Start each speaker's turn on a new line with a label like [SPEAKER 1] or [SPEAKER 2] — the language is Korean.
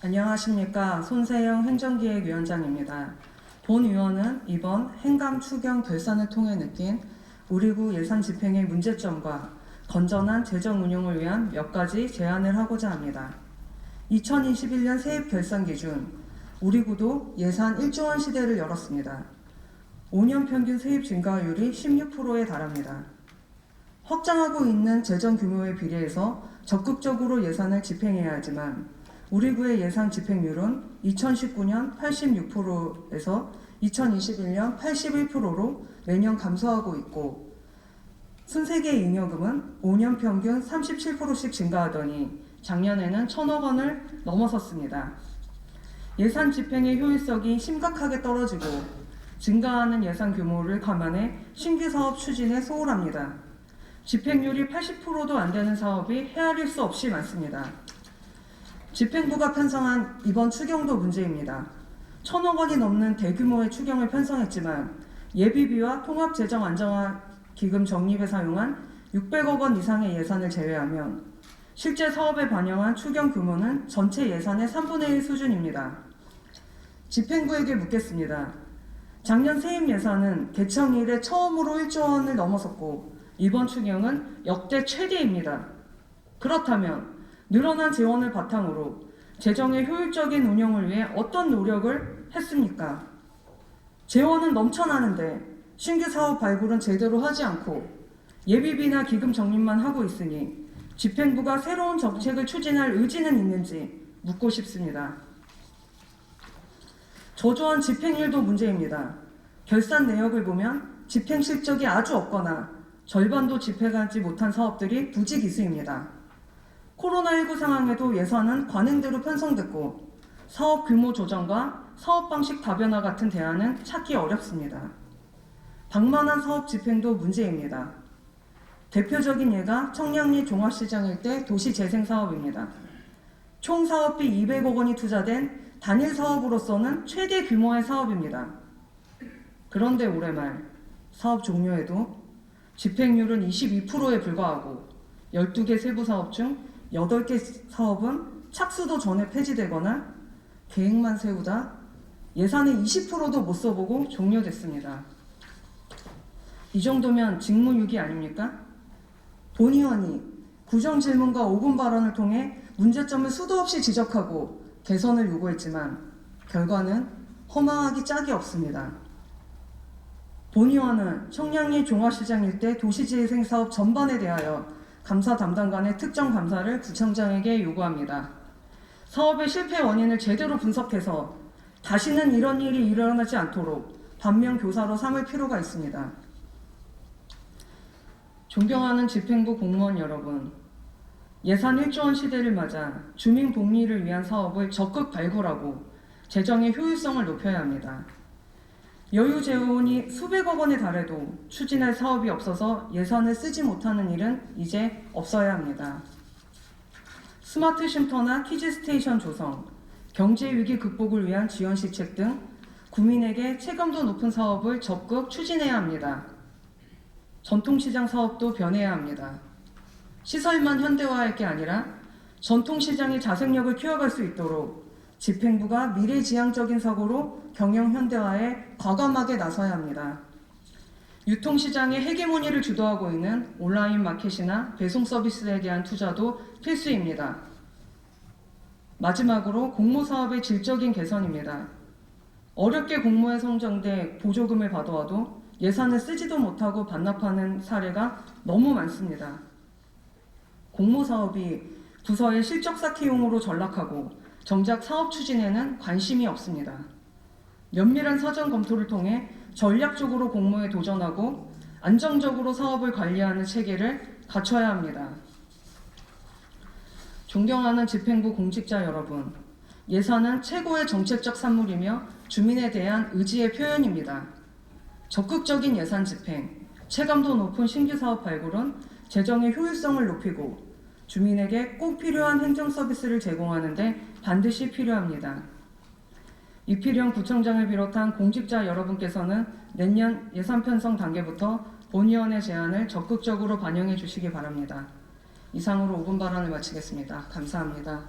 [SPEAKER 1] 안녕하십니까. 손세영 행정기획위원장입니다. 본 위원은 이번 행감 추경 결산을 통해 느낀 우리 구 예산 집행의 문제점과 건전한 재정 운용을 위한 몇 가지 제안을 하고자 합니다. 2021년 세입 결산 기준 우리 구도 예산 1조 원 시대를 열었습니다. 5년 평균 세입 증가율이 16%에 달합니다. 확장하고 있는 재정 규모에 비례해서 적극적으로 예산을 집행해야 하지만 우리 구의 예산 집행률은 2019년 86%에서 2021년 81%로 매년 감소하고 있고 순세계 잉여금은 5년 평균 37%씩 증가하더니 작년에는 1,000억 원을 넘어섰습니다. 예산 집행의 효율성이 심각하게 떨어지고 증가하는 예산 규모를 감안해 신규 사업 추진에 소홀합니다. 집행률이 80%도 안 되는 사업이 헤아릴 수 없이 많습니다. 집행부가 편성한 이번 추경도 문제입니다. 1,000억 원이 넘는 대규모의 추경을 편성했지만 예비비와 통합재정안정화기금 적립에 사용한 600억 원 이상의 예산을 제외하면 실제 사업에 반영한 추경 규모는 전체 예산의 3분의 1 수준입니다. 집행부에게 묻겠습니다. 작년 세입 예산은 개청 이래 처음으로 1조 원을 넘어섰고 이번 추경은 역대 최대입니다. 그렇다면 늘어난 재원을 바탕으로 재정의 효율적인 운영을 위해 어떤 노력을 했습니까? 재원은 넘쳐나는데 신규 사업 발굴은 제대로 하지 않고 예비비나 기금 적립만 하고 있으니 집행부가 새로운 정책을 추진할 의지는 있는지 묻고 싶습니다. 저조한 집행률도 문제입니다. 결산 내역을 보면 집행 실적이 아주 없거나 절반도 집행하지 못한 사업들이 부지기수입니다. 코로나19 상황에도 예산은 관행대로 편성됐고 사업 규모 조정과 사업 방식 다변화 같은 대안은 찾기 어렵습니다. 방만한 사업 집행도 문제입니다. 대표적인 예가 청량리 종합시장 일대 도시재생 사업입니다. 총 사업비 200억 원이 투자된 단일 사업으로서는 최대 규모의 사업입니다. 그런데 올해 말 사업 종료에도 집행률은 22%에 불과하고 12개 세부 사업 중 8개 사업은 착수도 전에 폐지되거나 계획만 세우다 예산의 20%도 못 써보고 종료됐습니다. 이 정도면 직무유기 아닙니까? 본 의원이 구정 질문과 5분 발언을 통해 문제점을 수도 없이 지적하고 개선을 요구했지만 결과는 허망하기 짝이 없습니다. 본 의원은 청량리 종합시장 일대 도시재생 사업 전반에 대하여 감사 담당 간의 특정 감사를 구청장에게 요구합니다. 사업의 실패 원인을 제대로 분석해서 다시는 이런 일이 일어나지 않도록 반면 교사로 삼을 필요가 있습니다. 존경하는 집행부 공무원 여러분, 예산 1조 원 시대를 맞아 주민 복리를 위한 사업을 적극 발굴하고 재정의 효율성을 높여야 합니다. 여유 재원이 수백억 원에 달해도 추진할 사업이 없어서 예산을 쓰지 못하는 일은 이제 없어야 합니다. 스마트 쉼터나 키즈스테이션 조성, 경제위기 극복을 위한 지원시책 등 국민에게 체감도 높은 사업을 적극 추진해야 합니다. 전통시장 사업도 변해야 합니다. 시설만 현대화할 게 아니라 전통시장의 자생력을 키워갈 수 있도록 집행부가 미래지향적인 사고로 경영 현대화에 과감하게 나서야 합니다. 유통시장의 헤게모니를 주도하고 있는 온라인 마켓이나 배송 서비스에 대한 투자도 필수입니다. 마지막으로 공모사업의 질적인 개선입니다. 어렵게 공모에 선정돼 보조금을 받아와도 예산을 쓰지도 못하고 반납하는 사례가 너무 많습니다. 공모사업이 부서의 실적 쌓기용으로 전락하고 정작 사업 추진에는 관심이 없습니다. 면밀한 사전 검토를 통해 전략적으로 공모에 도전하고 안정적으로 사업을 관리하는 체계를 갖춰야 합니다. 존경하는 집행부 공직자 여러분, 예산은 최고의 정책적 산물이며 주민에 대한 의지의 표현입니다. 적극적인 예산 집행, 체감도 높은 신규 사업 발굴은 재정의 효율성을 높이고 주민에게 꼭 필요한 행정 서비스를 제공하는 데 반드시 필요합니다. 이필영 구청장을 비롯한 공직자 여러분께서는 내년 예산 편성 단계부터 본위원회 제안을 적극적으로 반영해 주시기 바랍니다. 이상으로 5분 발언을 마치겠습니다. 감사합니다.